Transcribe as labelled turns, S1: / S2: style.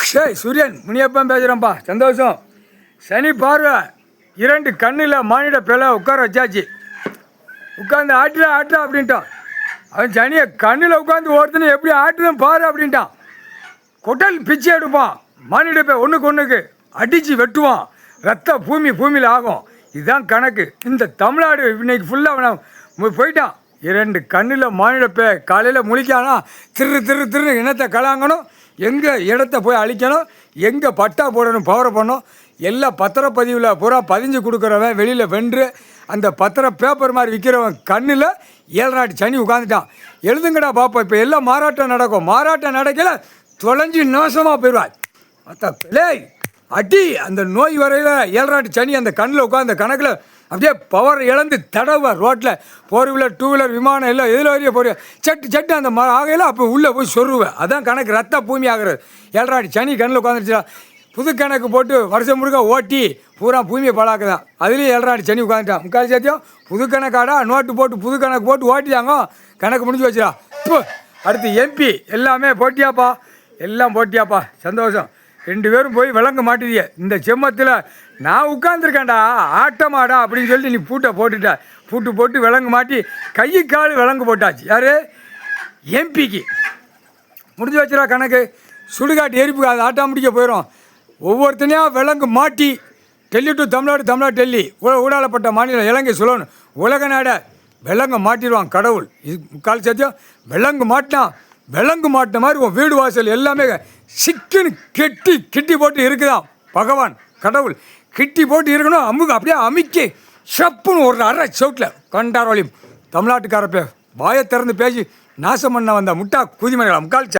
S1: சூரியன் முனியப்பன் பேசுகிறேன்ப்பா. சந்தோஷம். சனி பார்வை 2 கண்ணில் மானிட பிள்ளை உட்கார வச்சாச்சு. உட்காந்து ஆட்டுறா அப்படின்ட்டான். அவன் சனியை கண்ணில் உட்காந்து ஒருத்தனை எப்படி ஆட்டுறேன் பாரு அப்படின்ட்டான். கொட்டல் பிச்சை எடுப்பான். மானிட பே ஒன்றுக்கு அடித்து வெட்டுவான். ரத்த பூமியில் ஆகும். இதுதான் கணக்கு. இந்த தமிழ்நாடு இன்னைக்கு ஃபுல்லாக அவனை போயிட்டான். 2 கண்ணில் மானிடப்பே காலையில் முழிக்கானா திரு இனத்தை கலாங்கணும். எங்கே இடத்த போய் அழிக்கணும், எங்கே பட்டா போடணும், பவரை பண்ணணும் எல்லாம் பத்திரப்பதிவில் பூரா பதிஞ்சு கொடுக்குறவன் வெளியில் வென்று அந்த பத்திர பேப்பர் மாதிரி விற்கிறவன் கண்ணில் 7 நாட்டு சனி உட்காந்துட்டான். எழுதுங்கடா பாப்பா. இப்போ எல்லாம் மாறாட்டம் நடக்கும். மாறாட்டம் நடக்கல தொலைஞ்சி நாசமாக போயிடுவாள். மற்ற பிள்ளை அடி அந்த நோய் வரையில் 7 நாட்டு சனி அந்த கண்ணில் உட்காந்து கணக்கில் அப்படியே பவர் இழந்து தடவை ரோட்டில் 4 வீலர் 2 வீலர் விமானம் எல்லாம் எதில் வரையும் போகிற சட்டு அந்த ஆகையில் அப்போ உள்ளே போய் சொருவேன். அதான் கணக்கு. ரத்த பூமி ஆகிறது. 7 நாட்டு சனி கண்ணில் உட்காந்துருச்சா. புது கணக்கு போட்டு வருஷம் முழுக்க ஓட்டி பூரா பூமியை பழாக்குதான். அதுலேயும் 7 நாட்டு சனி உட்காந்துட்டான். முக்கால் சேர்த்தியும் புது கணக்காடா நோட்டு போட்டு புது கணக்கு போட்டு ஓட்டிட்டாங்க. கணக்கு முடிஞ்சு வச்சுடா. இப்போ அடுத்து MP எல்லாமே போட்டியாப்பா. எல்லாம் போட்டியாப்பா. சந்தோஷம். 2 பேரும் போய் விளங்க மாட்டுதிய. இந்த செம்மத்தில் நான் உட்காந்துருக்கேன்டா ஆட்டமாடா அப்படின்னு சொல்லிட்டு நீ பூட்டை போட்டுட்ட. பூட்டு போட்டு விலங்கு மாட்டி கை கால் விலங்கு போட்டாச்சு. யார்? MPக்கு முடிஞ்சு வச்சுடா கணக்கு. சுடுகாட்டு எரிப்புக்கு அது ஆட்டாமட்டிக்க போயிடும். ஒவ்வொருத்தனையாக விலங்கு மாட்டி டெல்லி டு தமிழ்நாடு டெல்லி ஊடாலப்பட்ட மாநிலம் இலங்கை சொல்லணும். உலக நாட விலங்கு மாட்டிடுவான் கடவுள். இது முக்கால் சத்தியம். விலங்கு மாட்டின மாதிரி உன் வீடு வாசல் எல்லாமே சிக்கன்னு கிட்டி போட்டு இருக்குதான் பகவான் கடவுள். கிட்டி போட்டு இருக்கணும். அப்படியே அமிக்கி ஷப்புன்னு ஒரு அரை சவுட்டில் கண்டாரோலியும் தமிழ்நாட்டுக்காரப்பே வாயை திறந்து பேசி நாசம் பண்ண வந்த முட்டா குதிமணிகளா முக்கால்